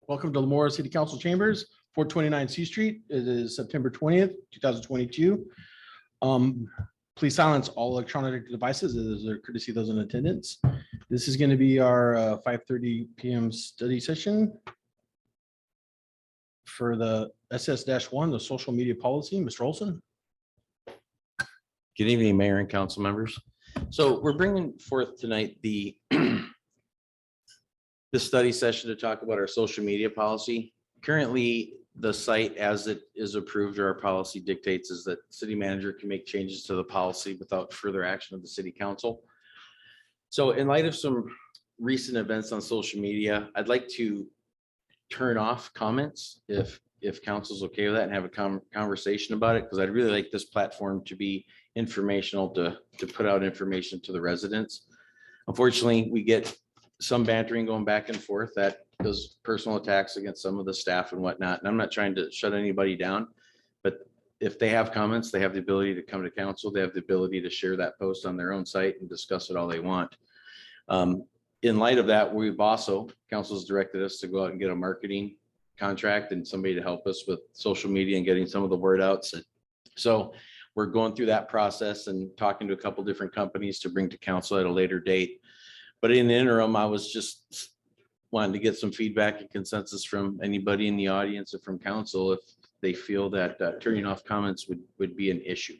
Welcome to Lemoore City Council Chambers, 429 C Street. It is September 20th, 2022. Please silence all electronic devices as a courtesy of those in attendance. This is going to be our 5:30 p.m. study session for the SS-1, the social media policy. Mr. Olson. Good evening, Mayor and council members. So we're bringing forth tonight the study session to talk about our social media policy. Currently, the site as it is approved or our policy dictates is that city manager can make changes to the policy without further action of the city council. So in light of some recent events on social media, I'd like to turn off comments if council's okay with that and have a conversation about it, because I'd really like this platform to be informational to put out information to the residents. Unfortunately, we get some bantering going back and forth that does personal attacks against some of the staff and whatnot. And I'm not trying to shut anybody down, but if they have comments, they have the ability to come to council. They have the ability to share that post on their own site and discuss it all they want. In light of that, we've also, council's directed us to go out and get a marketing contract and somebody to help us with social media and getting some of the word out. So we're going through that process and talking to a couple different companies to bring to council at a later date. But in the interim, I was just wanting to get some feedback and consensus from anybody in the audience or from council if they feel that turning off comments would be an issue.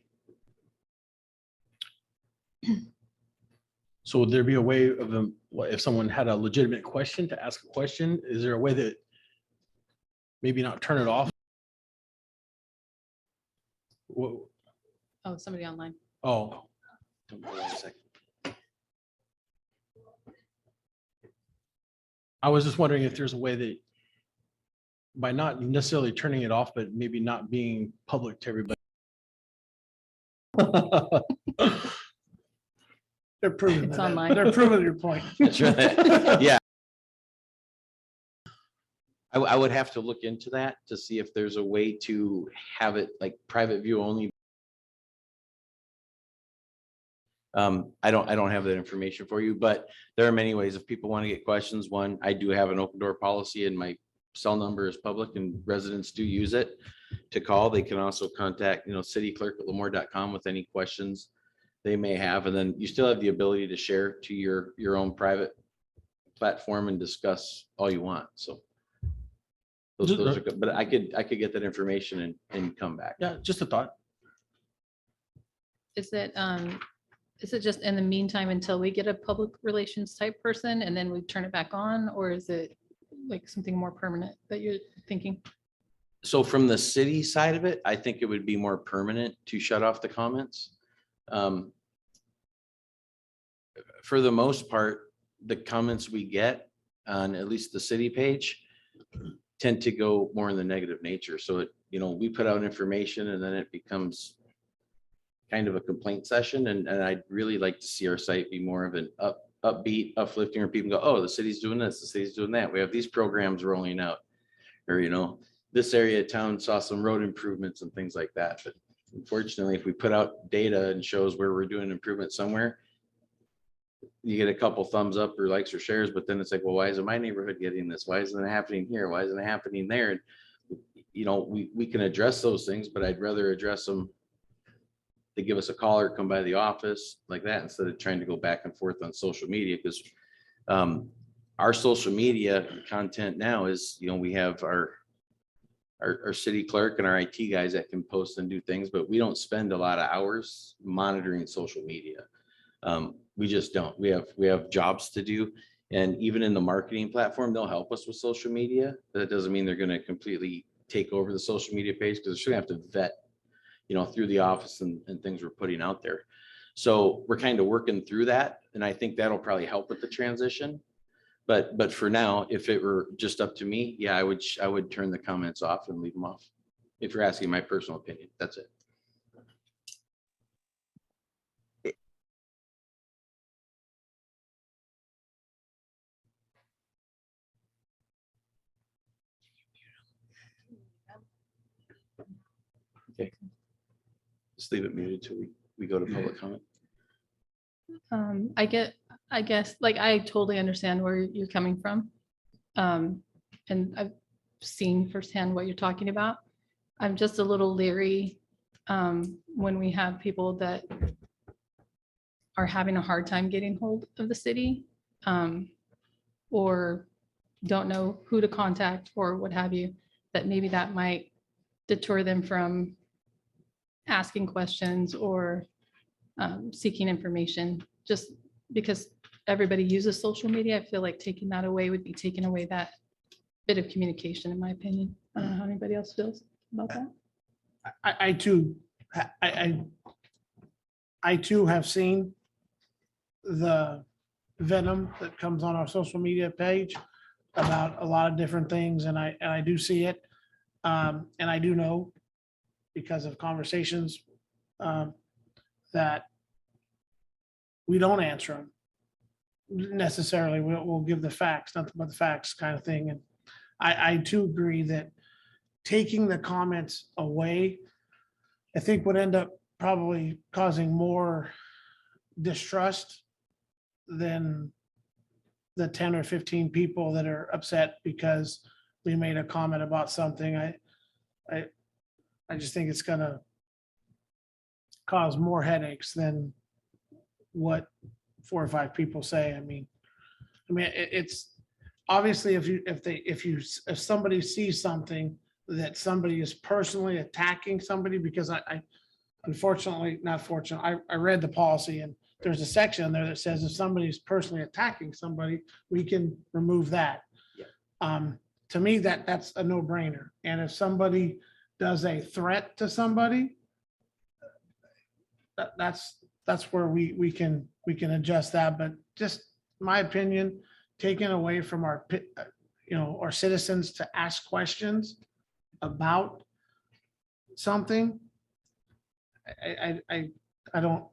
So would there be a way of them, if someone had a legitimate question to ask a question, is there a way that maybe not turn it off? Whoa. Oh, somebody online. Oh, Don't go one second. I was just wondering if there's a way that by not necessarily turning it off, but maybe not being public to everybody. They're proving It's that. online. They're proving your point. That's right. Yeah. I would have to look into that to see if there's a way to have it like private view only. I don't have that information for you, but there are many ways if people want to get questions. One, I do have an open door policy and my cell number is public and residents do use it to call. They can also contact, city clerk at lemoore.com with any questions they may have. And then you still have the ability to share to your own private platform and discuss all you want. So those are good, but I could get that information and come back. Yeah, just a thought. Is it just in the meantime until we get a public relations type person and then we turn it back on, or is it like something more permanent that you're thinking? So from the city side of it, I think it would be more permanent to shut off the comments. For the most part, the comments we get on at least the city page tend to go more in the negative nature. So we put out information and then it becomes kind of a complaint session. And I'd really like to see our site be more of an upbeat, uplifting, where people go, oh, the city's doing this, the city's doing that. We have these programs rolling out, or, this area of town saw some road improvements and things like that. But unfortunately, if we put out data and shows where we're doing improvement somewhere, you get a couple thumbs up or likes or shares, but then it's like, well, why isn't my neighborhood getting this? Why isn't it happening here? Why isn't it happening there? And, we can address those things, but I'd rather address them. They give us a call or come by the office like that instead of trying to go back and forth on social media, because our social media content now is, we have our city clerk and our IT guys that can post and do things, but we don't spend a lot of hours monitoring social media. We just don't. We have jobs to do. And even in the marketing platform, they'll help us with social media. But that doesn't mean they're going to completely take over the social media page, because they're still going to have to vet through the office and things we're putting out there. So we're kind of working through that. And I think that'll probably help with the transition. But for now, if it were just up to me, yeah, I would turn the comments off and leave them off. If you're asking my personal opinion, that's it. Okay. Just leave it muted till we go to public comment. I guess, like, I totally understand where you're coming from. and I've seen firsthand what you're talking about. I'm just a little leery when we have people that are having a hard time getting hold of the city, or don't know who to contact or what have you, that maybe that might deter them from asking questions or seeking information. Just because everybody uses social media, I feel like taking that away would be taking away that bit of communication, in my opinion. I don't know how anybody else feels about that. I too, I too have seen the venom that comes on our social media page about a lot of different things, and I do see it. And I do know, because of conversations, that we don't answer them necessarily. We'll give the facts, nothing but the facts kind of thing. And I too agree that taking the comments away, I think would end up probably causing more distrust than the 10 or 15 people that are upset because we made a comment about something. I just think it's gonna cause more headaches than what 4 or 5 people say. I mean, it's obviously if somebody sees something that somebody is personally attacking somebody, because I unfortunately, not fortunately, I read the policy, and there's a section in there that says if somebody's personally attacking somebody, we can remove that. Yeah. To me, that's a no-brainer. And if somebody does a threat to somebody, that's where we can adjust that. But just my opinion, taking away from our our citizens to ask questions about something, I don't,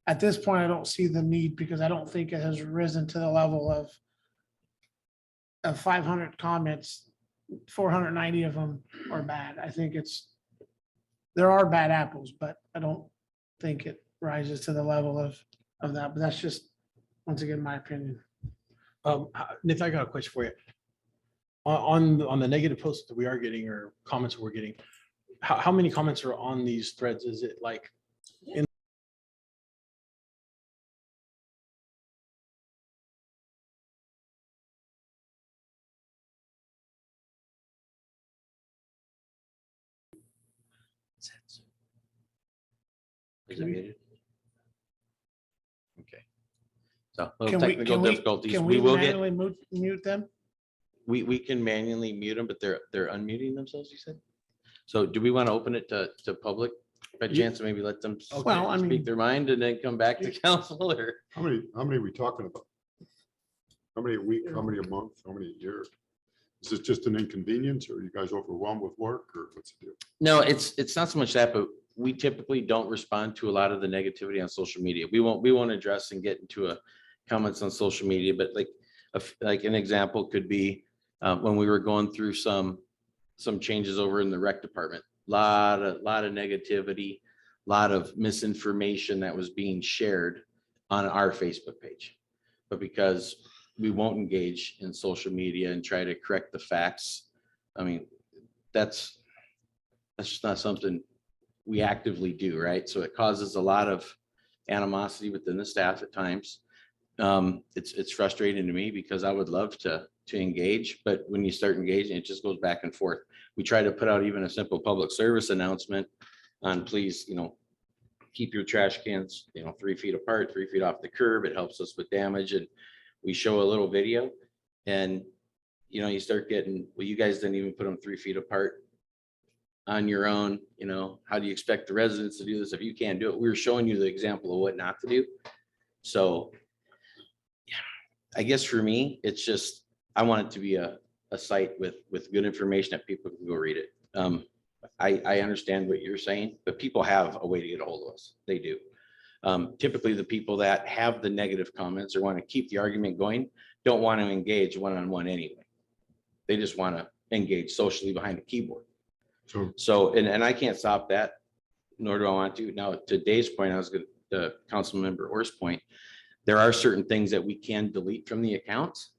at this point, I don't see the need, because I don't think it has risen to the level of 500 comments, 490 of them are bad. I think there are bad apples, but I don't think it rises to the level of that. But that's just, once again, my opinion. Nith, I got a question for you. On the negative posts that we are getting or comments we're getting, how many comments are on these threads? Is it like in Is it muted? Okay. So little Can we- technical can we- difficulties. Can We we will get, manually mute them? we can manually mute them, but they're unmuting themselves, you said? So do we want to open it to public by Ye- chance, and maybe let them Well, I mean- speak their mind and then come back to council, or? How many are we talking about? How many a week, how many a month, how many a year? Is this just an inconvenience, or are you guys overwhelmed with work, or what's the deal? No, it's not so much that, but we typically don't respond to a lot of the negativity on social media. We won't address and get into comments on social media, but like an example could be when we were going through some changes over in the rec department. Lot of negativity, lot of misinformation that was being shared on our Facebook page. But because we won't engage in social media and try to correct the facts, I mean, that's just not something we actively do, right? So it causes a lot of animosity within the staff at times. It's frustrating to me because I would love to engage, but when you start engaging, it just goes back and forth. We try to put out even a simple public service announcement on, please, keep your trash cans, 3 feet apart, 3 feet off the curb. It helps us with damage. And we show a little video, and you start getting, well, you guys didn't even put them 3 feet apart on your own. How do you expect the residents to do this if you can't do it? We were showing you the example of what not to do. So yeah, I guess for me, it's just, I want it to be a site with good information that people can go read it. I understand what you're saying, but people have a way to get a hold of us. They do. Typically, the people that have the negative comments or want to keep the argument going don't want to engage one-on-one anyway. They just want to engage socially behind a keyboard. So, and I can't stop that, nor do I want to. Now, to Dave's point, I was going to Council Member Orr's point, there are certain things that we can delete from the accounts.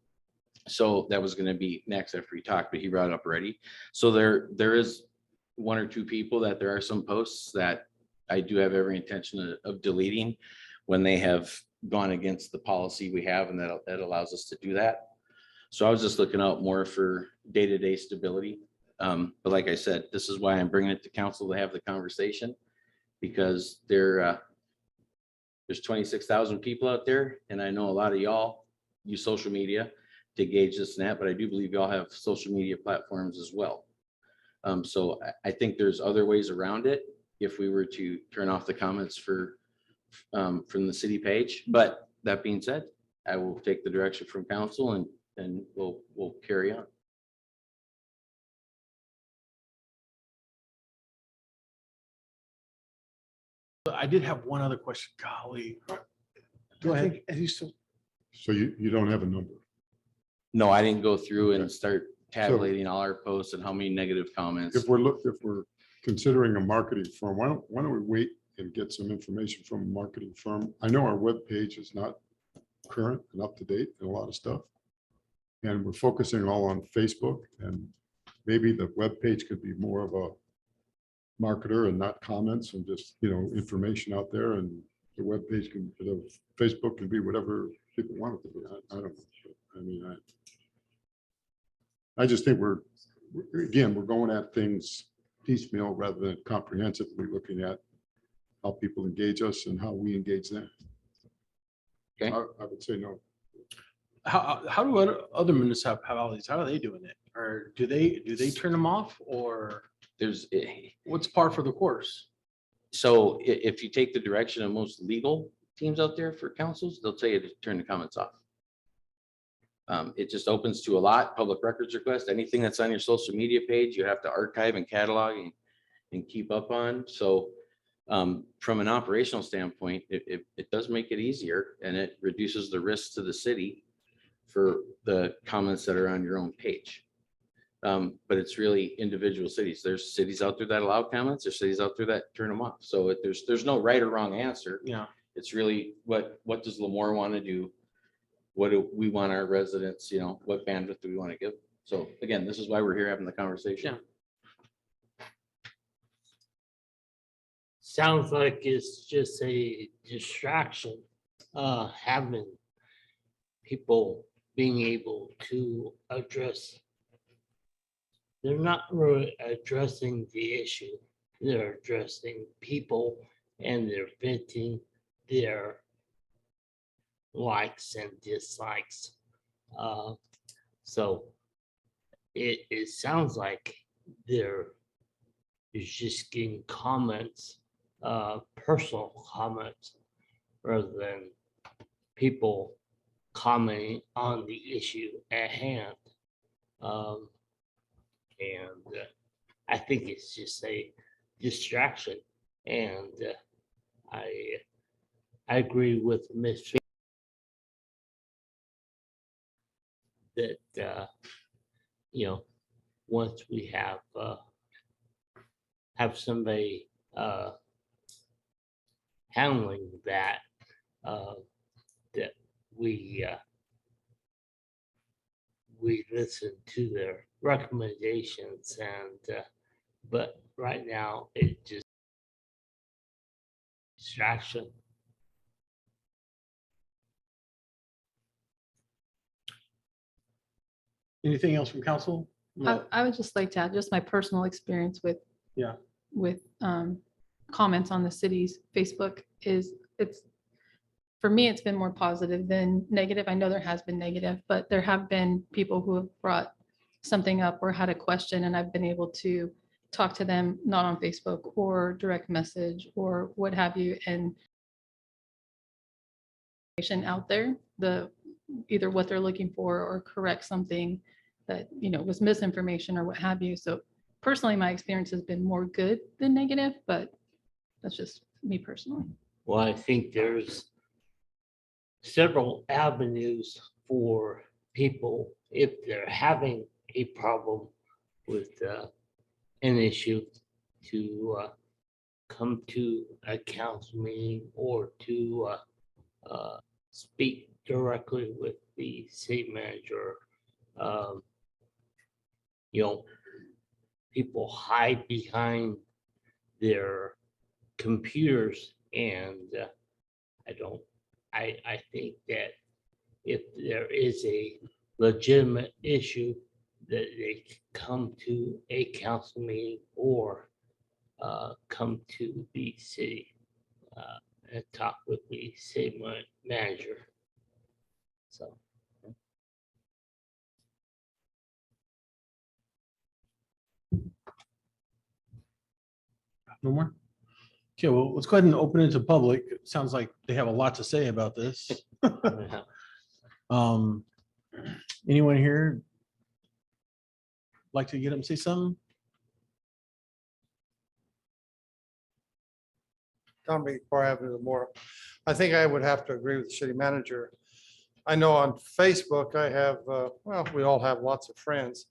So that was gonna be next after we talked, but he brought it up already. So there is one or two people that there are some posts that I do have every intention of deleting when they have gone against the policy we have, and that allows us to do that. So I was just looking out more for day-to-day stability. But like I said, this is why I'm bringing it to council to have the conversation, because there's 26,000 people out there, and I know a lot of y'all use social media to gauge this and that, but I do believe y'all have social media platforms as well. So I think there's other ways around it if we were to turn off the comments from the city page. But that being said, I will take the direction from council and we'll carry on. I did have one other question. Golly. Go I ahead. think at least So you don't have a number. No, I didn't go through and Okay. start tabulating all our posts and how many negative comments. If we're considering a marketing firm, why don't we wait and get some information from a marketing firm? I know our webpage is not current and up to date and a lot of stuff. And we're focusing all on Facebook, and maybe the webpage could be more of a marketer and not comments and just, information out there, and the webpage can, Facebook can be whatever people want it to be. I don't know. I mean, I just think we're going at things piecemeal rather than comprehensively looking at how people engage us and how we engage them. Okay. I would say no. How do other municipalities, how are they doing it? Or do they turn them off, or There's, what's par for the course? so if you take the direction of most legal teams out there for councils, they'll tell you to turn the comments off. It just opens to a lot, public records request, anything that's on your social media page, you have to archive and catalog and keep up on. So from an operational standpoint, it does make it easier, and it reduces the risk to the city for the comments that are on your own page. But it's really individual cities. There's cities out there that allow comments, there's cities out there that turn them off. So there's no right or wrong answer. Yeah. It's really what does Lemoore want to do? What do we want our residents, what bandwidth do we want to give? So again, this is why we're here having the conversation. Sounds like it's just a distraction, having people being able to address. They're not really addressing the issue. They're addressing people, and they're venting their likes and dislikes. So it sounds like they're just getting comments, personal comments, rather than people commenting on the issue at hand. And I think it's just a distraction. And I agree with Ms. that, once we have somebody handling that, that we listen to their recommendations, and but right now it just distraction. Anything else from council? I would just like to add just my personal experience with. Yeah. With comments on the city's Facebook for me, it's been more positive than negative. I know there has been negative, but there have been people who have brought something up or had a question, and I've been able to talk to them, not on Facebook or direct message or what have you, and out there, either what they're looking for or correct something that, was misinformation or what have you. So personally, my experience has been more good than negative, but that's just me personally. Well, I think there's several avenues for people if they're having a problem with an issue to come to a council meeting or to speak directly with the city manager um, you know, people hide behind their computers and I think that if there is a legitimate issue, that they come to a council meeting or come to the city and talk with the city manager. So. No more? Okay, well, let's go ahead and open it to public. It sounds like they have a lot to say about this. Anyone here like to get them to say something? Comment before I have any more. I think I would have to agree with the city manager. I know on Facebook, I have, well, we all have lots of friends.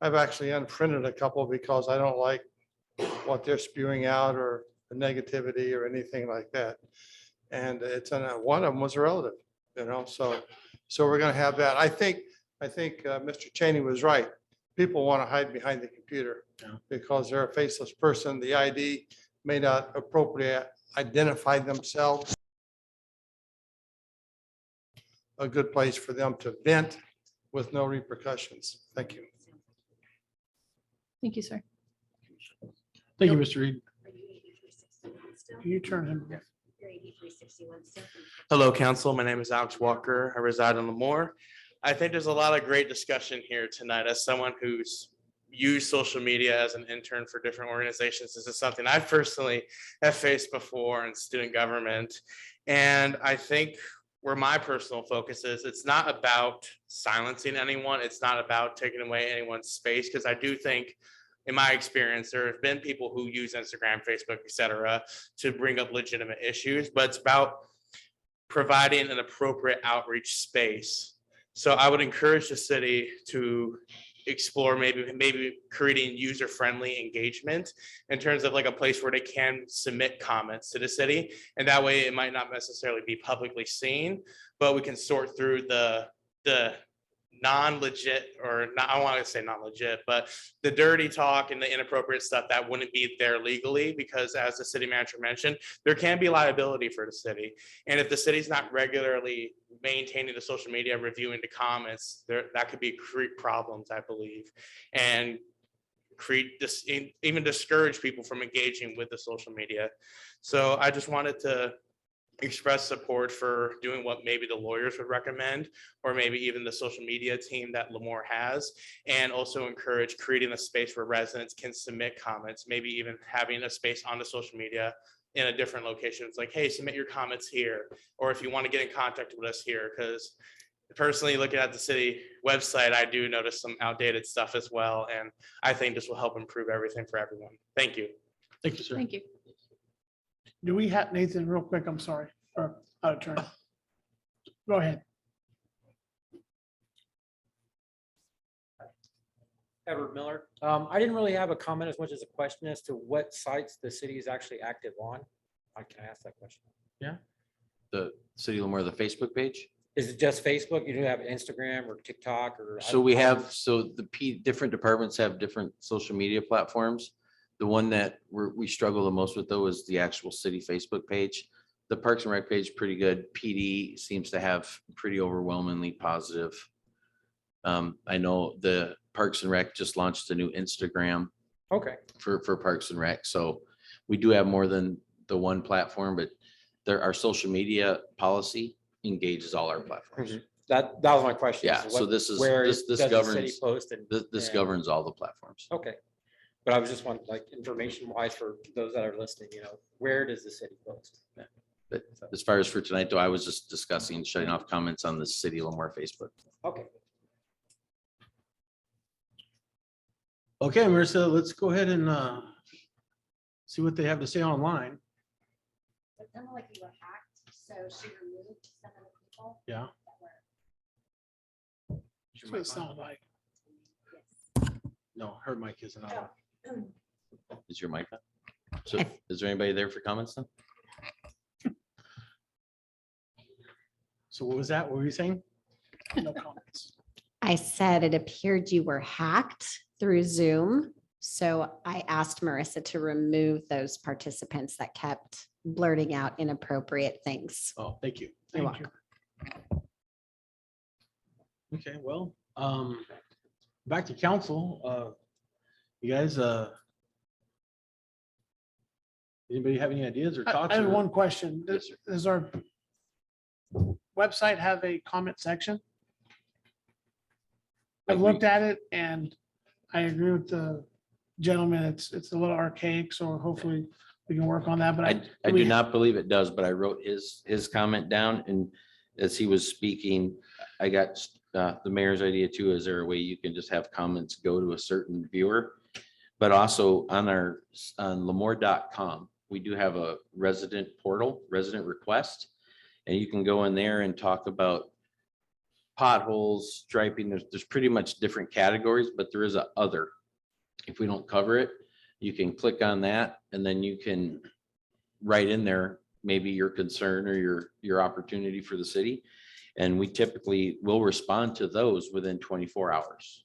I've actually unfriended a couple because I don't like what they're spewing out or the negativity or anything like that. And it's, one of them was a relative, so we're gonna have that. I think Mr. Cheney was right. People want to hide behind the computer because they're a faceless person. The ID may not appropriately identify themselves. A good place for them to vent with no repercussions. Thank you. Thank you, sir. Thank you, Mr. Reed. You turn him. Hello, council. My name is Alex Walker. I reside in Lemoore. I think there's a lot of great discussion here tonight. As someone who's used social media as an intern for different organizations, this is something I personally have faced before in student government. And I think where my personal focus is, it's not about silencing anyone. It's not about taking away anyone's space, because I do think, in my experience, there have been people who use Instagram, Facebook, etc., to bring up legitimate issues, but it's about providing an appropriate outreach space. So I would encourage the city to explore maybe creating user-friendly engagement in terms of like a place where they can submit comments to the city. And that way it might not necessarily be publicly seen, but we can sort through the non-legit, or not, I don't want to say non-legit, but the dirty talk and the inappropriate stuff that wouldn't be there legally, because as the city manager mentioned, there can be liability for the city. And if the city's not regularly maintaining the social media, reviewing the comments, that could create problems, I believe, and create this, even discourage people from engaging with the social media. So I just wanted to express support for doing what maybe the lawyers would recommend, or maybe even the social media team that Lemoore has, and also encourage creating a space where residents can submit comments, maybe even having a space on the social media in a different location. It's like, hey, submit your comments here, or if you want to get in contact with us here, because personally, looking at the city website, I do notice some outdated stuff as well, and I think this will help improve everything for everyone. Thank you. Thank you, sir. Thank you. Do we have, Nathan, real quick, I'm sorry, or out of turn. Go ahead. Edward Miller. I didn't really have a comment as much as a question as to what sites the city is actually active on. I can ask that question. The City of Lemoore, the Facebook page. Is it just Facebook? You don't have Instagram or TikTok or? So we have, so different departments have different social media platforms. The one that we struggle the most with though is the actual city Facebook page. The Parks and Rec page, pretty good. PD seems to have pretty overwhelmingly positive. I know the Parks and Rec just launched a new Instagram Okay, for Parks and Rec. So we do have more than the one platform, but our social media policy engages all our platforms. that was my question. Yeah, so what- this is, where this does the city governs, post and- this and- governs all the platforms. Okay, but I was just wanting, like, information wise for those that are listening, where does the city post? But as far as for tonight, though, I was just discussing shutting off comments on the City of Lemoore Facebook. Okay. Okay, Marissa, let's go ahead and see what they have to say online. It sounded like you were hacked, so she removed some of the people. Yeah. that were- That's what it sounds like. Yes. No, her mic isn't on. Is your mic on? So is there anybody there for comments then? So what was that? What were you saying? No comments. I I said it appeared you were hacked through Zoom. So I asked Marissa to remove those participants that kept blurting out inappropriate things. Oh, thank you. You're Thank you. welcome. Okay, well, back to council. You guys, anybody have any ideas or I thoughts? have or- one question. Yes, sir. Does our website have a comment section? I've looked at it and I agree with the gentleman. It's a little archaic, so hopefully we can work on that, but I do not believe it does, but I wrote his comment down, and as he was speaking, I got the mayor's idea too. Is there a way you can just have comments go to a certain viewer? But also on Lemoore.com, we do have a resident portal, resident request. And you can go in there and talk about potholes, striping. There's pretty much different categories, but there is a other. If we don't cover it, you can click on that and then you can write in there maybe your concern or your opportunity for the city. And we typically will respond to those within 24 hours.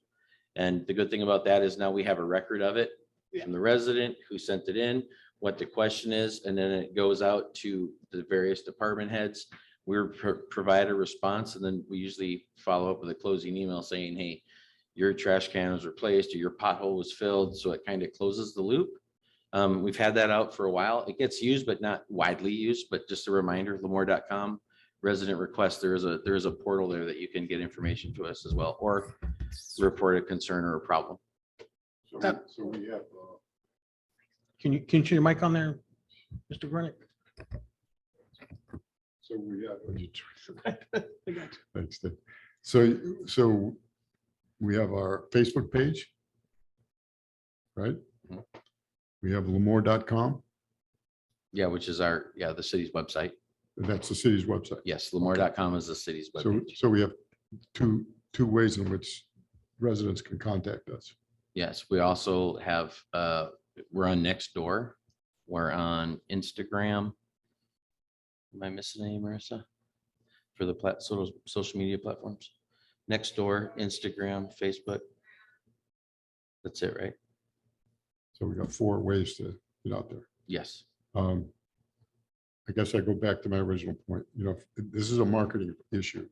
And the good thing about that is now we have a record of it from the resident who sent it in, what the question is, and then it goes out to the various department heads. We provide a response, and then we usually follow up with a closing email saying, hey, your trash can was replaced or your pothole was filled. So it kind of closes the loop. We've had that out for a while. It gets used, but not widely used. But just a reminder, Lemoore.com, resident request, there is a portal there that you can get information to us as well, or report a concern or a problem. So we have, Can you turn your mic on there, Mr. Grunick? so we have. Thanks, Dave. So we have our Facebook page, right? Mhm. We have Lemoore.com, Yeah, which is the city's website. and that's the city's website. Yes, Lemoore.com is the city's So, webpage. so we have two ways in which residents can contact us. Yes, we also have, we're on Nextdoor. We're on Instagram. Am I missing any, Marissa? For the social media platforms? Nextdoor, Instagram, Facebook. That's it, right? So we got 4 ways to get out there. Yes. I guess I go back to my original point, this is a marketing issue.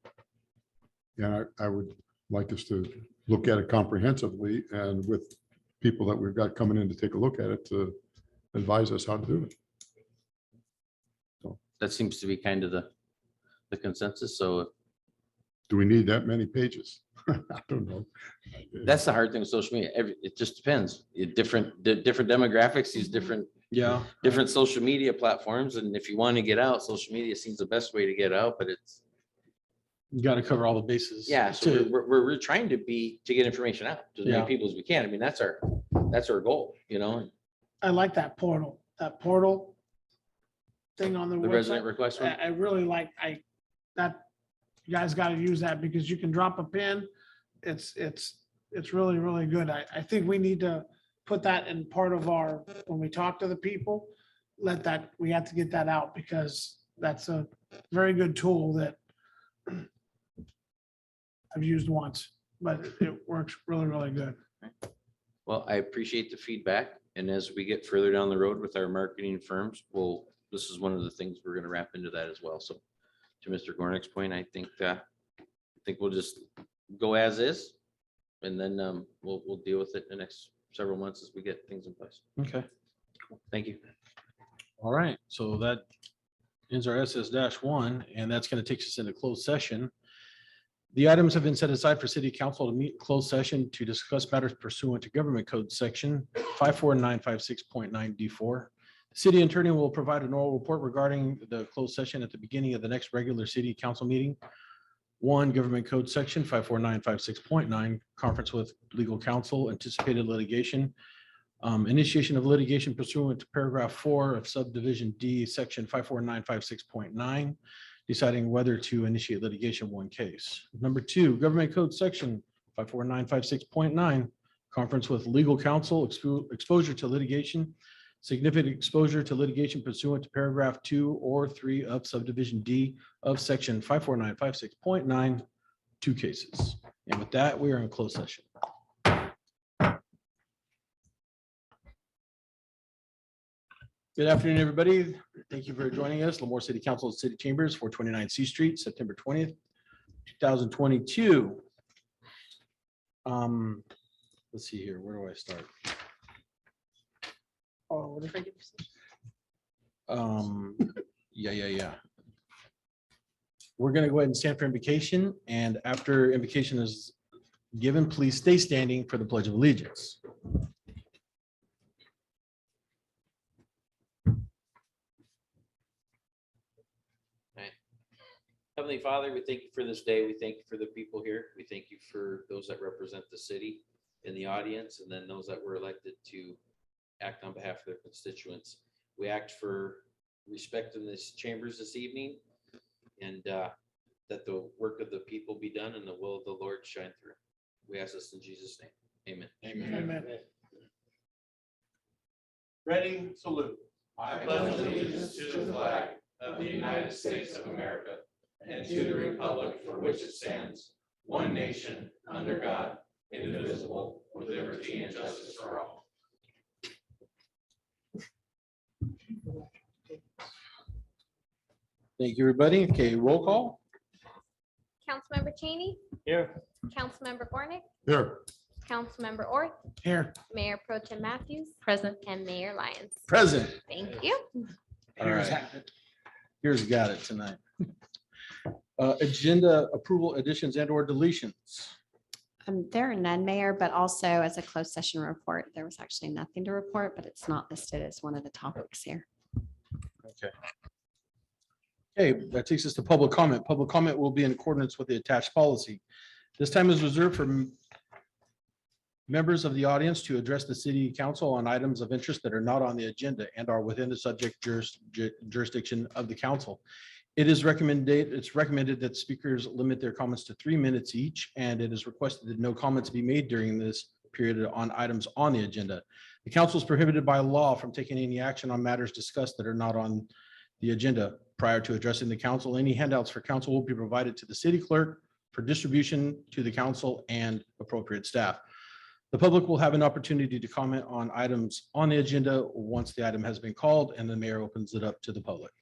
And I would like us to look at it comprehensively and with people that we've got coming in to take a look at it to advise us how to do it. That seems to be kind of the consensus. So Do we need that many pages? I don't know. that's the hard thing with social media. It just depends. Different demographics use different social media platforms. And if you want to get out, social media seems the best way to get out, but it's, You got to cover all the bases. yeah, so to- we're trying to get information out to as many Yeah. people as we can. I mean, that's our goal, I like that portal thing on the the resident website. request one. I really like, you guys got to use that because you can drop a pin. It's really, really good. I think we need to put that in part of when we talk to the people, we have to get that out because that's a very good tool that I've used once, but it works really, really good. Well, I appreciate the feedback. And as we get further down the road with our marketing firms, this is one of the things we're going to wrap into that as well. So to Mr. Gornick's point, I think we'll just go as is. And then we'll deal with it in the next several months as we get things in place. Okay, Thank you. all right. So that ends our SS-1, and that's going to take us into closed session. The items have been set aside for city council to meet in closed session to discuss matters pursuant to government code section 54956.9 D4. The city attorney will provide an oral report regarding the closed session at the beginning of the next regular city council meeting. 1, government code section 54956.9, conference with legal counsel, anticipated litigation. Initiation of litigation pursuant to paragraph 4 of subdivision D, section 54956.9, deciding whether to initiate litigation 1 case. Number 2, government code section 54956.9, conference with legal counsel, exposure to litigation, significant exposure to litigation pursuant to paragraph 2 or 3 of subdivision D of section 54956.9. 2 cases. And with that, we are in closed session. Good afternoon, everybody. Thank you for joining us. Lemoore City Council and City Chambers, 429 C Street, September 20th, 2022. Let's see here. Where do I start? Yeah. We're gonna go ahead and stand for invocation, and after invocation is given, please stay standing for the Pledge of Allegiance. Heavenly Father, we thank you for this day. We thank you for the people here. We thank you for those that represent the city in the audience, and then those that were elected to act on behalf of their constituents. We act for respect in this chambers this evening, and that the work of the people be done and the will of the Lord shine through. We ask this in Jesus' name. Amen. Amen. Ready, salute. I pledge allegiance to the flag of the United States of America and to the republic for which it stands, one nation, under God, indivisible, with liberty and justice for all. Thank you, everybody. Okay, roll call. Councilmember Cheney, Here. Councilmember Gornick, Here, Councilmember Orth, Here. Mayor Pro Tem Matthews, Present. and Mayor Lyons. Present. Thank you. All right. Here's got it tonight. Agenda approval additions and or deletions. There are none, Mayor, but also as a closed session report, there was actually nothing to report, but it's not listed as one of the topics here. Okay, that takes us to public comment. Public comment will be in accordance with the attached policy. This time is reserved for members of the audience to address the city council on items of interest that are not on the agenda and are within the subject jurisdiction of the council. It's recommended that speakers limit their comments to 3 minutes each, and it is requested that no comments be made during this period on items on the agenda. The council is prohibited by law from taking any action on matters discussed that are not on the agenda. Prior to addressing the council, any handouts for council will be provided to the city clerk for distribution to the council and appropriate staff. The public will have an opportunity to comment on items on the agenda once the item has been called, and the mayor opens it up to the public.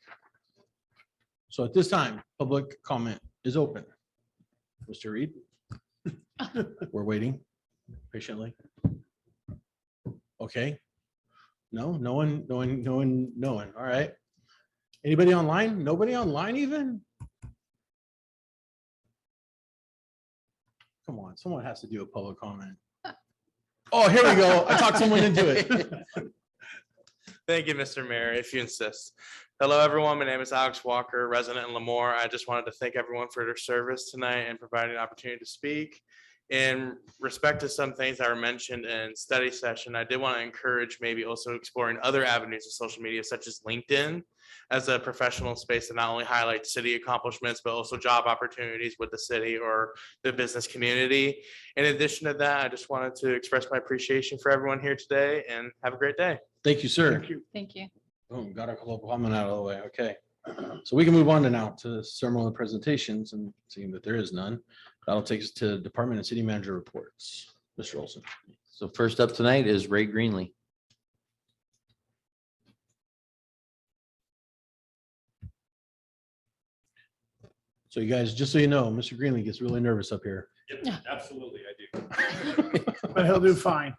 So at this time, public comment is open. Mr. Reed? We're waiting patiently. Okay. No one. All right. Anybody online? Nobody online even? Come on, someone has to do a public comment. Oh, here we go. I talked someone into it. Thank you, Mr. Mayor, if you insist. Hello, everyone. My name is Alex Walker, resident in Lemoore. I just wanted to thank everyone for their service tonight and providing an opportunity to speak. In respect to some things that were mentioned in study session, I did want to encourage maybe also exploring other avenues of social media, such as LinkedIn, as a professional space to not only highlight city accomplishments, but also job opportunities with the city or the business community. In addition to that, I just wanted to express my appreciation for everyone here today and have a great day. Thank you, sir. Thank you. Thank you. Boom, got our public comment out of the way. Okay. So we can move on to now to ceremonial presentations, and seeing that there is none, that'll take us to department and city manager reports. Mr. Olson. So first up tonight is Ray Greenlee. So you guys, just so you know, Mr. Greenlee gets really nervous up here. Absolutely, I do. But he'll do fine.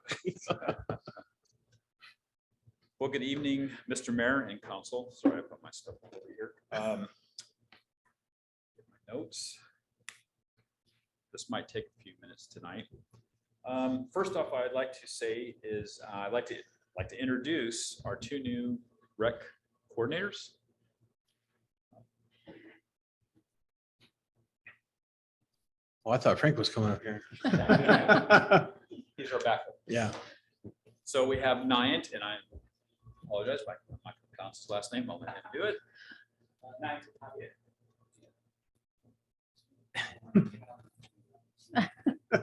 Well, good evening, Mr. Mayor and council. Sorry, I put my stuff over here. Get my notes. This might take a few minutes tonight. First off, I'd like to say is I'd like to introduce our 2 new rec coordinators. Oh, I thought Frank was coming up here. These are backup. Yeah. So we have Nyant, and I apologize if I'm not going to pronounce his last name. I'll let him do it.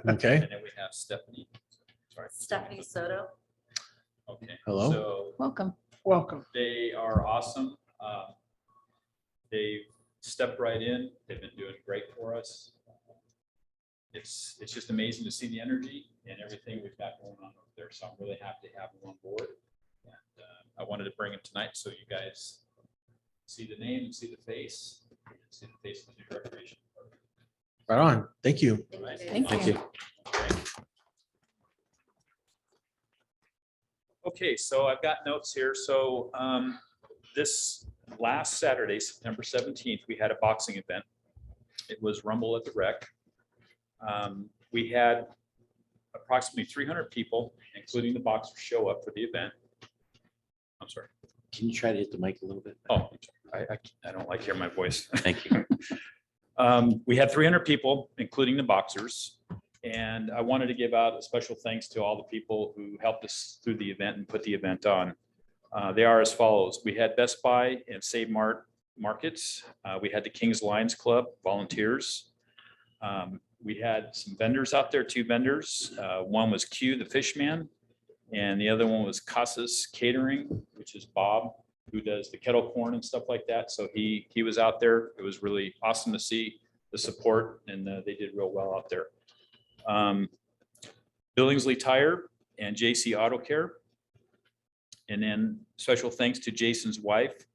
Okay. And then we have Stephanie. Sorry. Stephanie Soto. Okay. Hello. So Welcome. Welcome. they are awesome. They've stepped right in. They've been doing great for us. it's just amazing to see the energy and everything we've got going on over there. So I'm really happy to have him on board. And I wanted to bring him tonight so you guys see the name and see the face, and see the face of the new recreation. Right on. Thank you. All right. Thank you. Okay, so I've got notes here. So this last Saturday, September 17th, we had a boxing event. It was Rumble at the Rec. We had approximately 300 people, including the boxers, show up for the event. I'm sorry. Can you try to hit the mic a little bit? Oh, I don't like hearing my voice. Thank you. We had 300 people, including the boxers. And I wanted to give out a special thanks to all the people who helped us through the event and put the event on. They are as follows. We had Best Buy and Save Mart markets. We had the Kings Lions Club volunteers. We had some vendors out there, 2 vendors. One was Q, the Fishman, and the other one was Casas Catering, which is Bob, who does the kettle corn and stuff like that. So he was out there. It was really awesome to see the support, and they did real well out there. Billingsley Tire and JC Auto Care. And then special thanks to Jason's wife,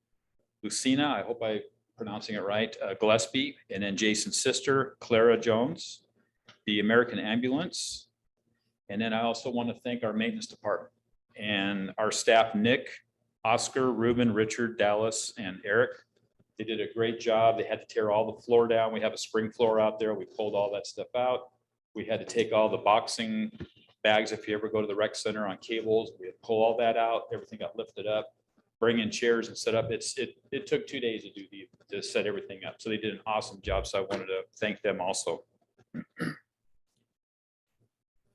Lucina, I hope I'm pronouncing it right, Gillespie, and then Jason's sister, Clara Jones, the American Ambulance. And then I also want to thank our maintenance department and our staff, Nick, Oscar, Ruben, Richard, Dallas, and Eric. They did a great job. They had to tear all the floor down. We have a spring floor out there. We pulled all that stuff out. We had to take all the boxing bags. If you ever go to the rec center on cables, we had to pull all that out. Everything got lifted up, bring in chairs and set up. It took 2 days to set everything up. So they did an awesome job. So I wanted to thank them also.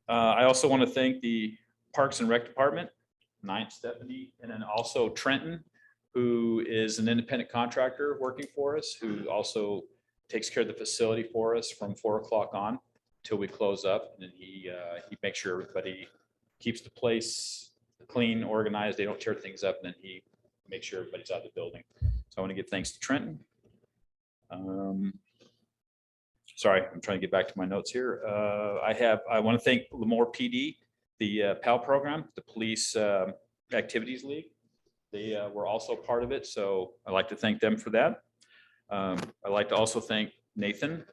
I also want to thank the Parks and Rec Department, 9th Stephanie, and then also Trenton, who is an independent contractor working for us, who also takes care of the facility for us from 4 o'clock on till we close up. And then he makes sure everybody keeps the place clean, organized. They don't tear things up. And then he makes sure everybody's out of the building. So I want to give thanks to Trenton. Sorry, I'm trying to get back to my notes here. I want to thank Lemoore PD, the PAL program, the Police Activities League. They were also part of it. So I'd like to thank them for that. I'd like to also thank Nathan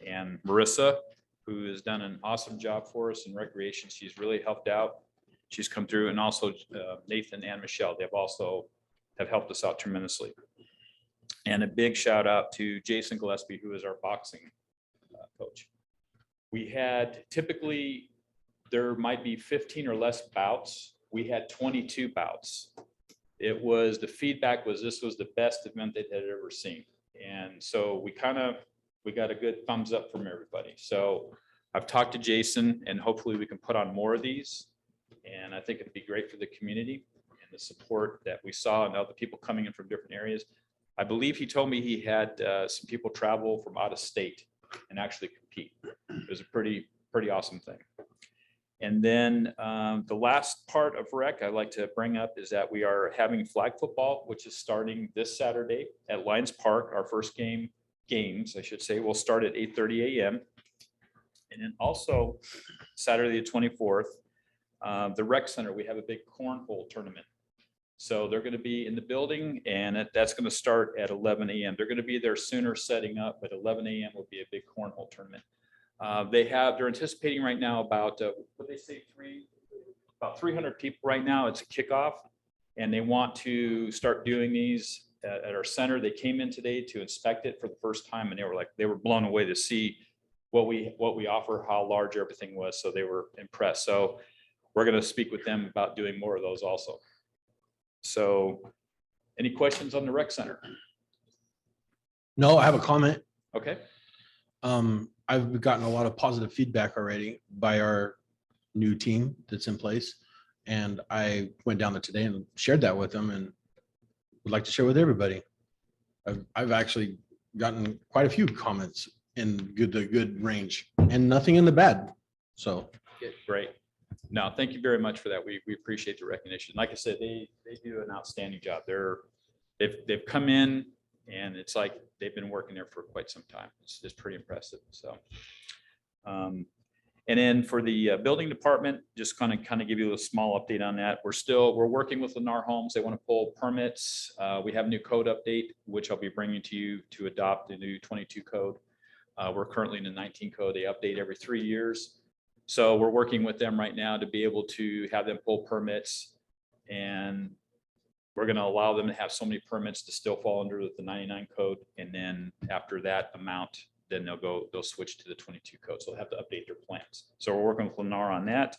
and Marissa, who has done an awesome job for us in recreation. She's really helped out. She's come through, and also Nathan and Michelle, they've also have helped us out tremendously. And a big shout out to Jason Gillespie, who is our boxing coach. We had typically, there might be 15 or less bouts. We had 22 bouts. The feedback was this was the best event they had ever seen. And so we got a good thumbs up from everybody. So I've talked to Jason, and hopefully we can put on more of these. And I think it'd be great for the community and the support that we saw and all the people coming in from different areas. I believe he told me he had some people travel from out of state and actually compete. It was a pretty awesome thing. And then the last part of rec I'd like to bring up is that we are having flag football, which is starting this Saturday at Lions Park. Our first games, I should say, will start at 8:30 a.m. And then also Saturday the 24th, the rec center, we have a big cornhole tournament. So they're going to be in the building, and that's going to start at 11 a.m. They're going to be there sooner setting up, but 11 a.m. will be a big cornhole tournament. They're anticipating right now about, what they say, about 300 people right now. It's a kickoff, and they want to start doing these at our center. They came in today to inspect it for the first time, and they were blown away to see what we offer, how large everything was. So they were impressed. So we're going to speak with them about doing more of those also. So any questions on the rec center? No, I have a comment. Okay. I've gotten a lot of positive feedback already by our new team that's in place. And I went down there today and shared that with them, and would like to share with everybody. I've actually gotten quite a few comments in the good range and nothing in the bad. So Great. No, thank you very much for that. We appreciate the recognition. Like I said, they do an outstanding job. They've come in, and it's like they've been working there for quite some time. It's pretty impressive. So And then for the building department, just kind of give you a small update on that. We're working with Lemoore Homes. They want to pull permits. We have a new code update, which I'll be bringing to you to adopt the new 22 code. We're currently in the 19 code. They update every 3 years. So we're working with them right now to be able to have them pull permits. And we're going to allow them to have so many permits to still fall under the 99 code. And then after that amount, then they'll switch to the 22 code. So they'll have to update their plans. So we're working with Lennar on that.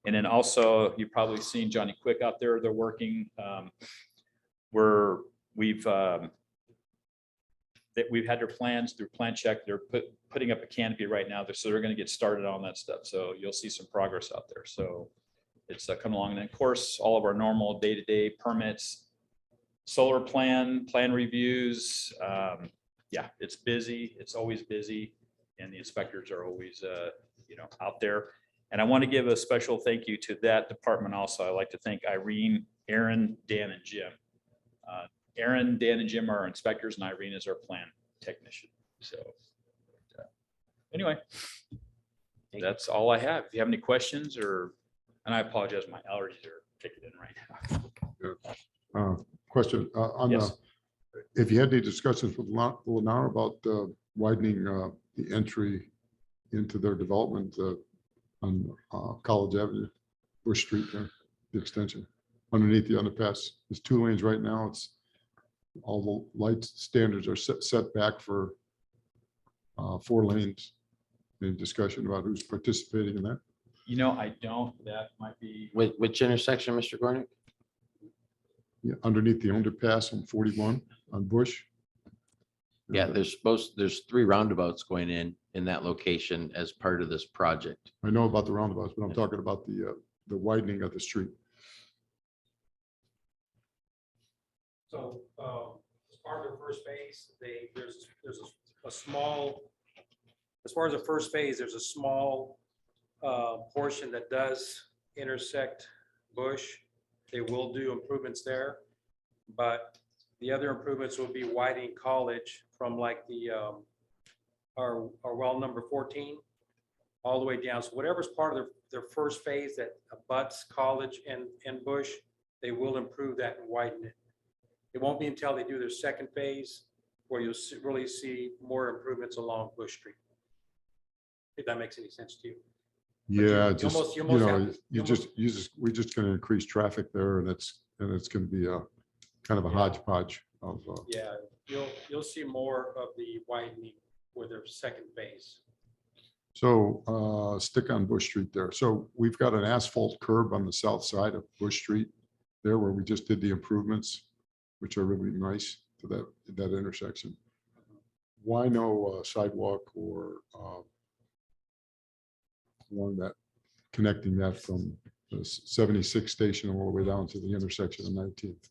And then also, you've probably seen Johnny Quick out there. They're working. We've had their plans through plan check. They're putting up a canopy right now. So they're going to get started on that stuff. So you'll see some progress out there. So it's coming along. And of course, all of our normal day-to-day permits, solar plan reviews. Yeah, it's busy. It's always busy. And the inspectors are always, out there. And I want to give a special thank you to that department also. I'd like to thank Irene, Aaron, Dan, and Jim. Aaron, Dan, and Jim are our inspectors, and Irene is our plan technician. So anyway, that's all I have. If you have any questions and I apologize, my allergies are kicking in right now. Question on Yes. If you had any discussions with Lennar about widening the entry into their development on College Avenue, Bush Street there, the extension underneath the underpass. There's 2 lanes right now. It's all the light standards are set back for 4 lanes. Any discussion about who's participating in that? I don't. That might be. Which intersection, Mr. Gornick? Yeah, underneath the underpass on 41 on Bush. Yeah, there's 3 roundabouts going in that location as part of this project. I know about the roundabouts, but I'm talking about the widening of the street. So as part of the first phase, there's a small, as far as the first phase, there's a small portion that does intersect Bush. They will do improvements there, but the other improvements will be widening College from like our well number 14 all the way down. So whatever's part of their first phase that abuts College and Bush, they will improve that and widen it. It won't be until they do their second phase where you'll really see more improvements along Bush Street. If that makes any sense to you. Yeah, you just, almost you have know, to- we're just going to increase traffic there, and it's going to be a kind of a hodgepodge of. Yeah, you'll see more of the widening with their second phase. So stick on Bush Street there. So we've got an asphalt curb on the south side of Bush Street there where we just did the improvements, which are really nice to that intersection. Why no sidewalk or along that, connecting that from the 76 station all the way down to the intersection of 19th?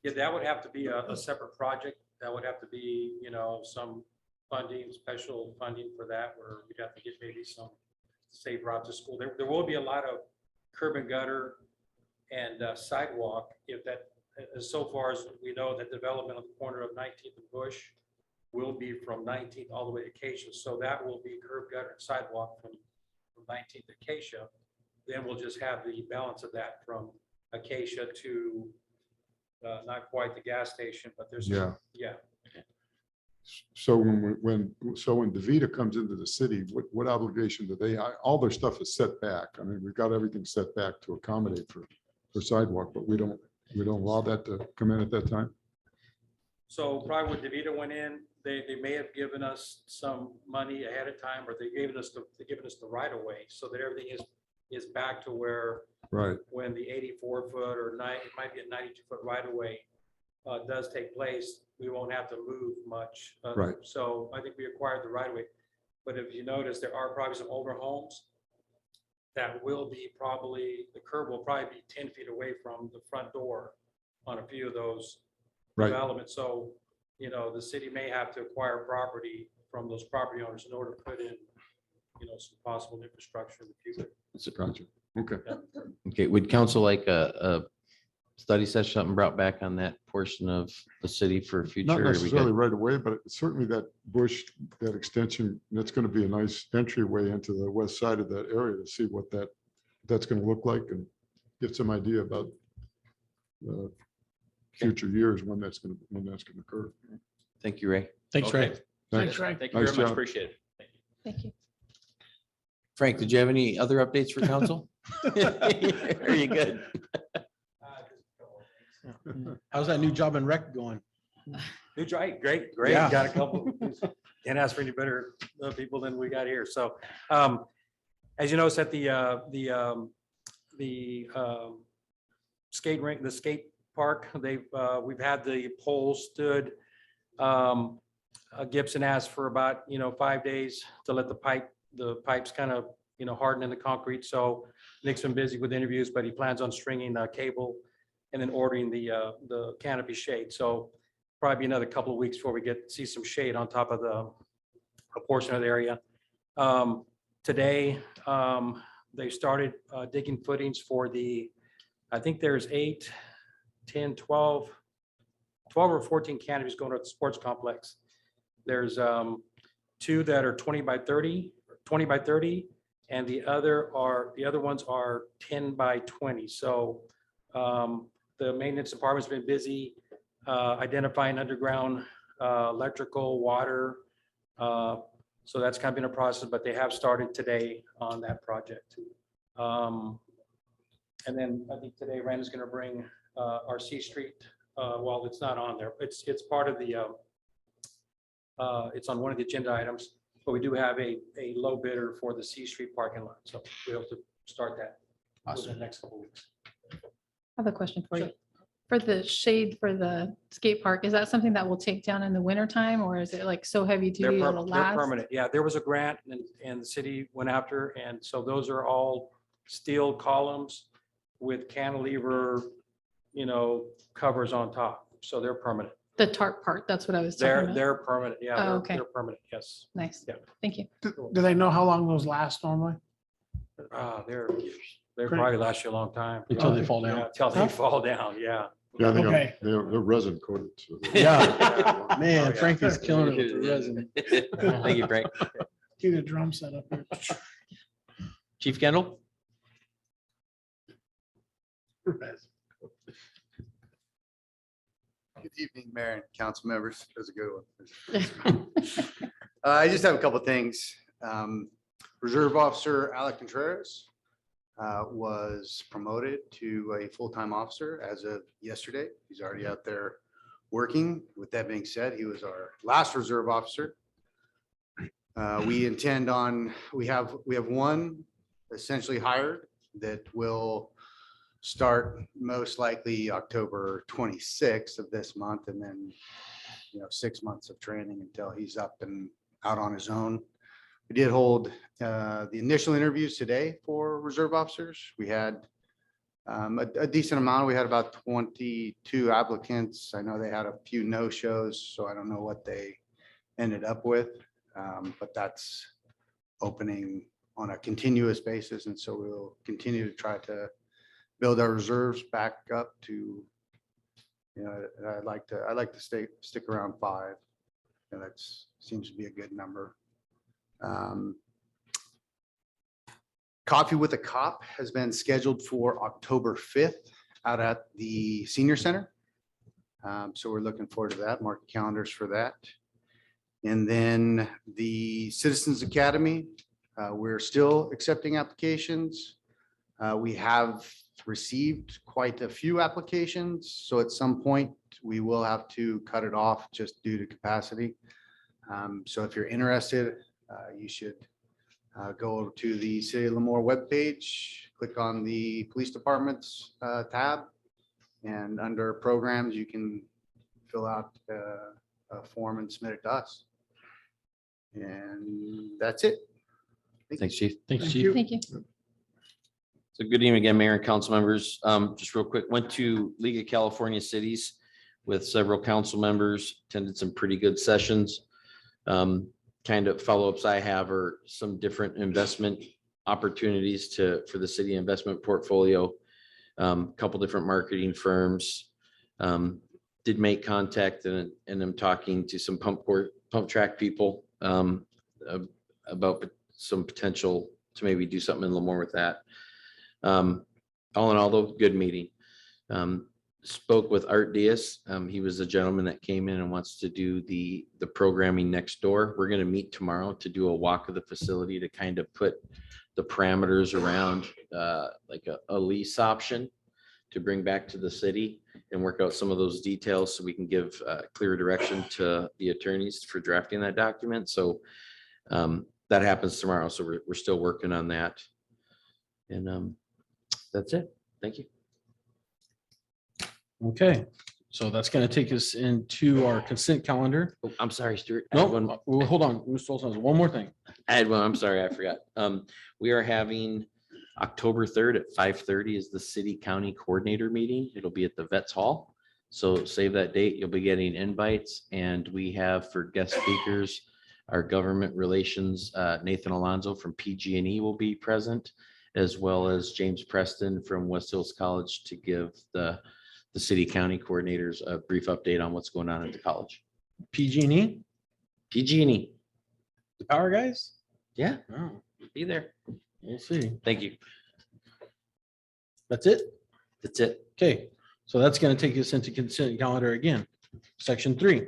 Yeah, that would have to be a separate project. That would have to be, some funding, special funding for that, where we'd have to get maybe some safe route to school. There will be a lot of curb and gutter and sidewalk. If that, so far as we know, the development of the corner of 19th and Bush will be from 19th all the way to Acacia. So that will be curb, gutter, and sidewalk from 19th to Acacia. Then we'll just have the balance of that from Acacia to not quite the gas station, but there's. Yeah. Yeah. So when DeVita comes into the city, what obligation do they, all their stuff is set back. I mean, we've got everything set back to accommodate for sidewalk, but we don't allow that to come in at that time. So probably when DeVita went in, they may have given us some money ahead of time, or they've given us the right of way so that everything is back to where. Right. When the 84-foot or it might be a 92-foot right of way does take place, we won't have to move much. Right. So I think we acquired the right of way. But if you notice, there are probably some older homes that will be the curb will probably be 10 feet away from the front door on a few of those Right. developments. So, the city may have to acquire property from those property owners in order to put in, some possible infrastructure in the future. Gotcha. Okay. Okay, would council like a study session, something brought back on that portion of the city for future? Not or we good? necessarily right away, but certainly that bush, that extension, that's going to be a nice entryway into the west side of that area to see what that's going to look like and get some idea about future years when that's going to occur. Thank you, Ray. Thanks, Okay. Ray. Thanks, Ray. Thank you Nice very much. job. Appreciate it. Thank you. Frank, did you have any other updates for council? Are you good? How's that new job in rec going? Good, right, great, Yeah. Got a couple, can't ask for any better people than we got here. So, as you notice at the skate rink, the skate park, we've had the poles stood. Gibson asked for about, 5 days to let the pipes kind of, harden in the concrete. So Nick's been busy with interviews, but he plans on stringing cable and then ordering the canopy shade. So probably be another couple of weeks before we see some shade on top of a portion of the area. Today, they started digging footings for I think there's 8, 10, 12 or 14 canopies going to the sports complex. There's 2 that are 20 by 30, and the other ones are 10 by 20. So the maintenance department's been busy identifying underground electrical, water. So that's kind of been a process, but they have started today on that project. And then I think today Rand is going to bring our C Street, well, it's not on there. It's part of the, it's on one of the agenda items, but we do have a low bidder for the C Street parking lot. So we hope to start that in the next couple of weeks. I have a question for you. For the shade for the skate park, is that something that will take down in the winter time, or is it like so heavy duty it'll They're last? permanent. Yeah, there was a grant and the city went after, and so those are all steel columns with cantilever, covers on top. So they're permanent. The tarp part, that's what I was talking about. They're permanent. Yeah, Oh, okay. they're permanent. Yes. Nice. Yeah. Thank you. Do they know how long those last normally? They're Pretty- probably last you a long time. Until they fall down. Yeah, Until they fall down. Yeah. Yeah, Okay. they're resin coated. So Yeah. Oh, Man, yeah. Frankie's killing it with the resin. Thank you, Frank. Get a drum set up here. Chief Kendall? Good evening, Mayor and council members. That was a good one. I just have a couple of things. Reserve Officer Alec Contreras was promoted to a full-time officer as of yesterday. He's already out there working. With that being said, he was our last reserve officer. We intend on, we have one essentially hired that will start most likely October 26th of this month, and then 6 months of training until he's up and out on his own. We did hold the initial interviews today for reserve officers. We had a decent amount. We had about 22 applicants. I know they had a few no-shows, so I don't know what they ended up with, but that's opening on a continuous basis, and so we'll continue to try to build our reserves back up to, I'd like to stick around 5. And that seems to be a good number. Coffee with a Cop has been scheduled for October 5th out at the senior center. So we're looking forward to that. Mark calendars for that. And then the Citizens Academy, we're still accepting applications. We have received quite a few applications, so at some point we will have to cut it off just due to capacity. So if you're interested, you should go to the City of Lemoore webpage, click on the Police Department's tab, and under Programs, you can fill out a form and submit it to us. And that's it. Thanks, Chief. Thanks, Chief. Thank you. So good evening again, Mayor and council members. Just real quick, went to League of California Cities with several council members, attended some pretty good sessions. Kind of follow-ups I have are some different investment opportunities for the city investment portfolio. Couple different marketing firms. Did make contact and I'm talking to some pump track people about some potential to maybe do something in Lemoore with that. All in all, though, good meeting. Spoke with Art Diaz. He was the gentleman that came in and wants to do the programming next door. We're going to meet tomorrow to do a walk of the facility to kind of put the parameters around like a lease option to bring back to the city and work out some of those details so we can give clear direction to the attorneys for drafting that document. So that happens tomorrow. So we're still working on that. And that's it. Thank you. Okay, so that's going to take us into our consent calendar. Oh, I'm sorry, Stuart. I had one- No, well, hold on, Mr. Olson, one more thing. I had one. I'm sorry, I forgot. We are having October 3rd at 5:30 is the city county coordinator meeting. It'll be at the Vets Hall. So save that date. You'll be getting invites, and we have for guest speakers, our government relations, Nathan Alonso from PG&E will be present, as well as James Preston from West Hills College to give the city county coordinators a brief update on what's going on at the college. PG&E, PG&E. the power guys? Yeah, Oh, be there. we'll see. Thank you. That's it? That's it. Okay, so that's going to take us into consent calendar again. Section 3.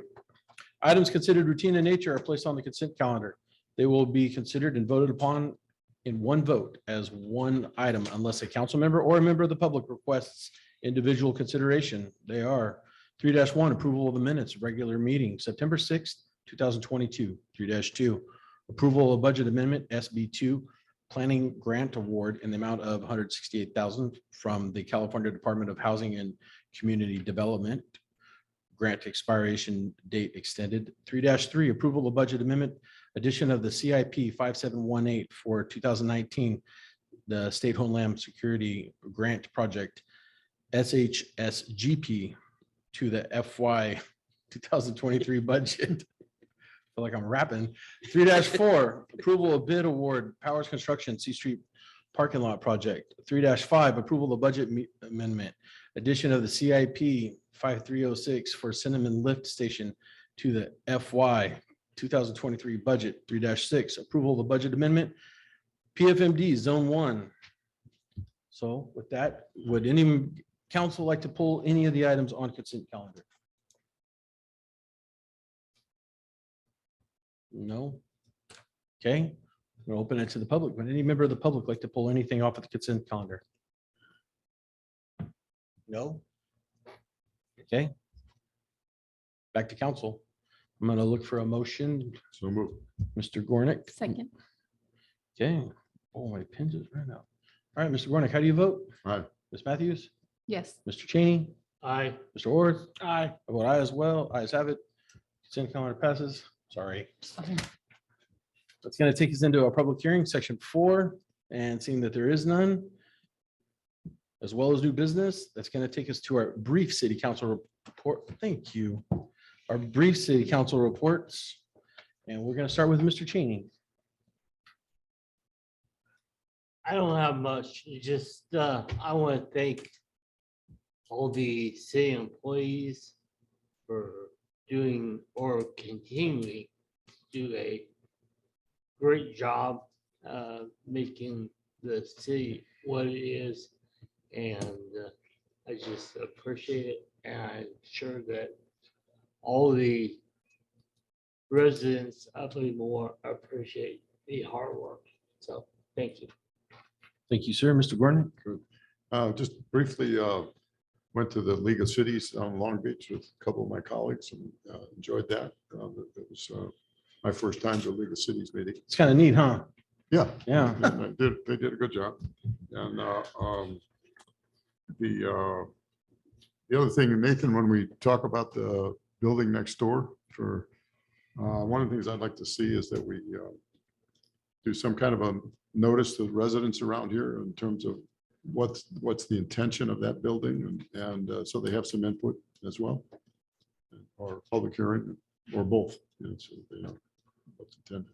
Items considered routine in nature are placed on the consent calendar. They will be considered and voted upon in one vote as one item unless a council member or a member of the public requests individual consideration. They are 3-1, approval of the minutes, regular meeting, September 6th, 2022. 3-2, approval of budget amendment, SB2, planning grant award in the amount of $168,000 from the California Department of Housing and Community Development. Grant expiration date extended. 3-3, approval of budget amendment, addition of the CIP 5718 for 2019, the State Homeland Security Grant Project, SHSGP, to the FY 2023 budget. Feel like I'm rapping. 3-4, approval of bid award, Powers Construction C Street Parking Lot Project. 3-5, approval of budget amendment, addition of the CIP 5306 for Cinnamon Lift Station to the FY 2023 budget. 3-6, approval of the budget amendment, PFMD Zone 1. So with that, would any council like to pull any of the items on consent calendar? No? Okay, we'll open it to the public. Would any member of the public like to pull anything off of the consent calendar? No? Okay. Back to council. I'm going to look for a motion. So move. Mr. Gornick. Second. Okay. Oh, my pen just ran out. All right, Mr. Gornick, how do you vote? Aye. Ms. Matthews? Yes. Mr. Cheney? Aye. Mr. Orth? Aye. I vote aye as well. Ayes have it. Consent calendar passes. Sorry. That's going to take us into our public hearing, section 4, and seeing that there is none, as well as new business, that's going to take us to our brief city council report. Thank you. Our brief city council reports, and we're going to start with Mr. Cheney. I don't have much, just, I want to thank all the city employees for doing or continuing to do a great job, making the city what it is. And I just appreciate it, and I'm sure that all the residents of Lemoore appreciate the hard work. So, thank you. Thank you, sir. Mr. Gordon. Just briefly, went to the League of Cities on Long Beach with a couple of my colleagues and enjoyed that. It was my first time to a League of Cities meeting. It's kind of neat, huh? Yeah. Yeah. They did a good job. And the other thing, Nathan, when we talk about the building next door for, one of the things I'd like to see is that we do some kind of a notice to the residents around here in terms of what's the intention of that building, and so they have some input as well, or public hearing, or both, you know, so they know what's intended.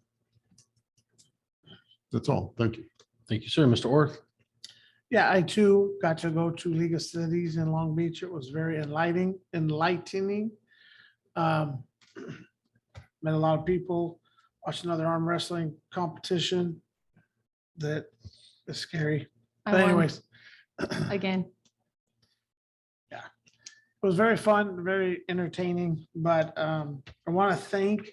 That's all. Thank you. Thank you, sir. Mr. Orth. Yeah, I too got to go to League of Cities in Long Beach. It was very enlightening. Um, Met a lot of people, watched another arm wrestling competition that is scary. I But won anyways, again. it was very fun, very entertaining, but I want to thank,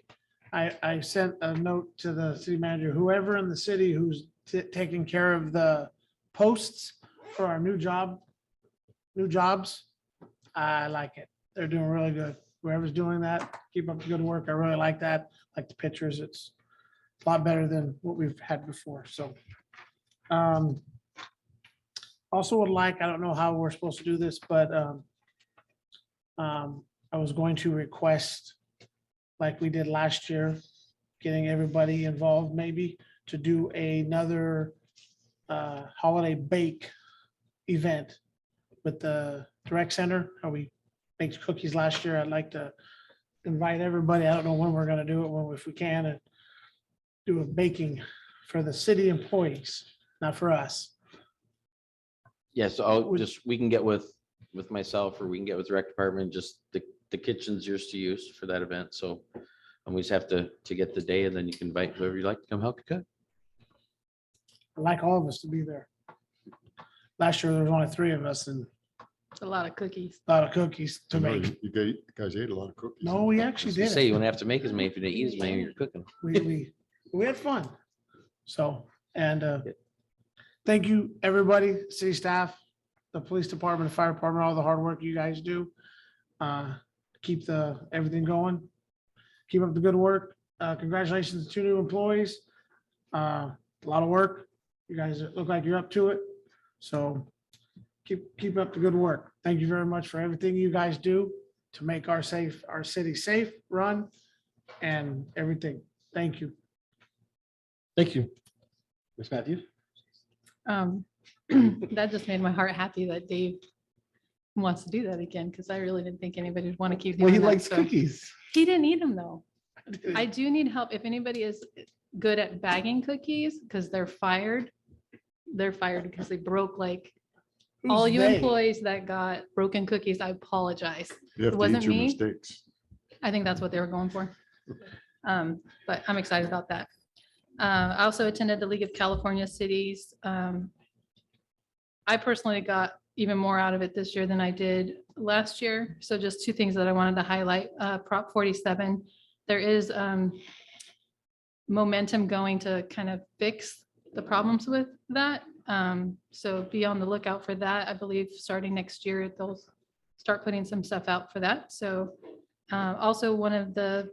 I sent a note to the city manager, whoever in the city who's taking care of the posts for our new jobs. I like it. They're doing really good. Whoever's doing that, keep up the good work. I really like that. Like the pictures, it's a lot better than what we've had before, so. Also would like, I don't know how we're supposed to do this, but I was going to request, like we did last year, getting everybody involved maybe to do another holiday bake event with the rec center, how we baked cookies last year. I'd like to invite everybody. I don't know when we're gonna do it, when, if we can, and do a baking for the city employees, not for us. Yes, I'll Would- just, we can get with myself, or we can get with the rec department, just the kitchen's yours to use for that event, so. And we just have to get the day, and then you can invite whoever you'd like to come help you cook. I'd like all of us to be there. Last year, there was only 3 of us and It's a lot of cookies. a lot of cookies to I know make. You guys ate a lot of cookies. No, we actually did. Say you won't have to make as many if you didn't eat as many when you're cooking. We had fun. So, and thank you, everybody, city staff, the police department, the fire department, all the hard work you guys do. Keep everything going. Keep up the good work. Congratulations to 2 new employees. A lot of work. You guys look like you're up to it. So keep up the good work. Thank you very much for everything you guys do to make our city safe, run, and everything. Thank you. Thank you. Ms. Matthews? That just made my heart happy that Dave wants to do that again, because I really didn't think anybody would want to keep Well, doing he that. likes so. cookies. He didn't eat them though. I do need help. If anybody is good at bagging cookies, because they're fired because they broke like all Who's you they? employees that got broken cookies, I apologize. You have It to eat wasn't your me. mistakes. I think that's what they were going for. But I'm excited about that. I also attended the League of California Cities. I personally got even more out of it this year than I did last year. So just 2 things that I wanted to highlight. Prop 47, there is momentum going to kind of fix the problems with that. So be on the lookout for that. I believe starting next year, they'll start putting some stuff out for that. So also one of the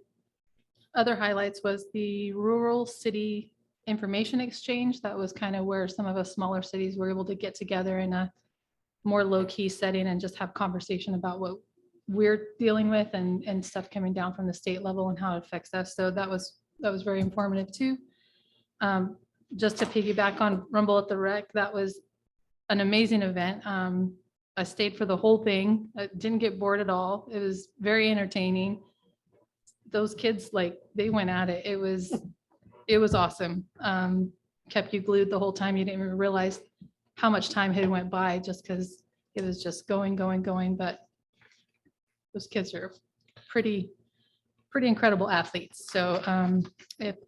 other highlights was the rural city information exchange. That was kind of where some of us smaller cities were able to get together in a more low-key setting and just have conversation about what we're dealing with and stuff coming down from the state level and how it affects us. So that was very informative too. Just to piggyback on Rumble at the Rec, that was an amazing event. I stayed for the whole thing. I didn't get bored at all. It was very entertaining. Those kids, like, they went at it. It was awesome. Kept you glued the whole time. You didn't even realize how much time had went by just because it was just going. But those kids are pretty incredible athletes. So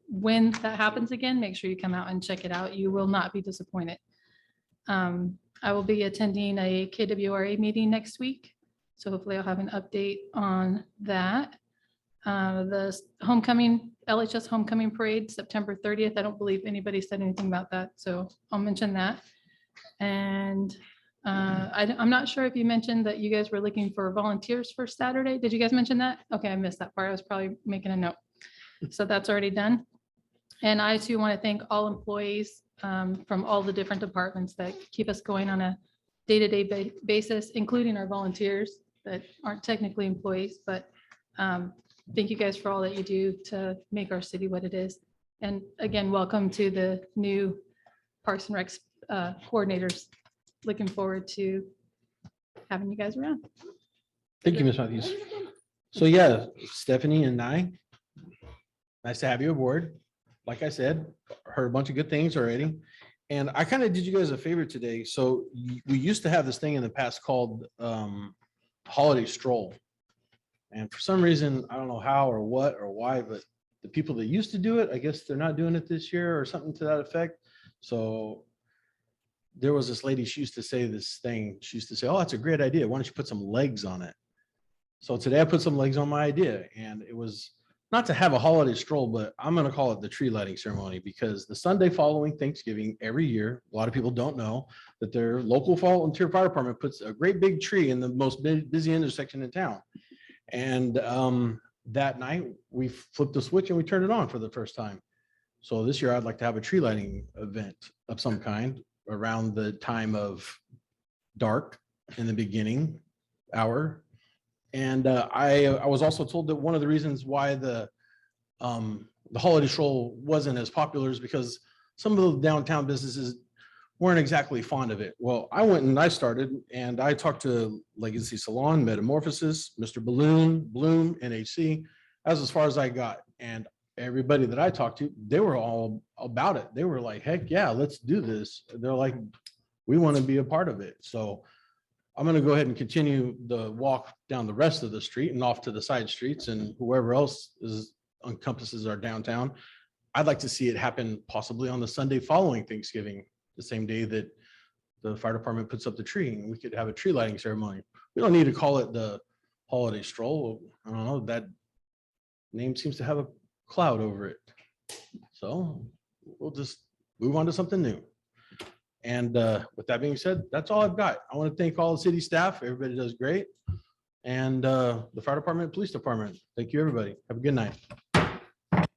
when that happens again, make sure you come out and check it out. You will not be disappointed. I will be attending a KWRA meeting next week. So hopefully I'll have an update on that. The homecoming, LHS homecoming parade, September 30th. I don't believe anybody said anything about that. So I'll mention that. And I'm not sure if you mentioned that you guys were looking for volunteers for Saturday. Did you guys mention that? Okay, I missed that part. I was probably making a note. So that's already done. And I too want to thank all employees from all the different departments that keep us going on a day-to-day basis, including our volunteers that aren't technically employees, but thank you guys for all that you do to make our city what it is. And again, welcome to the new Parks and Recs coordinators. Looking forward to having you guys around. Thank you, Ms. Matthews. So yeah, Stephanie and I, nice to have you aboard. Like I said, heard a bunch of good things already. And I kind of did you guys a favor today. So we used to have this thing in the past called holiday stroll. And for some reason, I don't know how or what or why, but the people that used to do it, I guess they're not doing it this year or something to that effect. So there was this lady, she used to say this thing. She used to say, oh, that's a great idea. Why don't you put some legs on it? So today I put some legs on my idea, and it was not to have a holiday stroll, but I'm going to call it the tree lighting ceremony, because the Sunday following Thanksgiving every year, a lot of people don't know that their local volunteer fire department puts a great big tree in the most busy intersection in town. And that night we flipped the switch and we turned it on for the first time. So this year I'd like to have a tree lighting event of some kind around the time of dark in the beginning hour. And I was also told that one of the reasons why the holiday stroll wasn't as popular is because some of the downtown businesses weren't exactly fond of it. Well, I went and I started, and I talked to Legacy Salon, Metamorphosis, Mr. Balloon, Bloom, NHC. That's as far as I got. And everybody that I talked to, they were all about it. They were like, heck yeah, let's do this. They're like, we want to be a part of it. So I'm going to go ahead and continue the walk down the rest of the street and off to the side streets, and whoever else encompasses our downtown. I'd like to see it happen possibly on the Sunday following Thanksgiving, the same day that the fire department puts up the tree, and we could have a tree lighting ceremony. We don't need to call it the holiday stroll. I don't know, that name seems to have a cloud over it. So we'll just move on to something new. And with that being said, that's all I've got. I want to thank all the city staff. Everybody does great. And the fire department, police department. Thank you, everybody. Have a good night.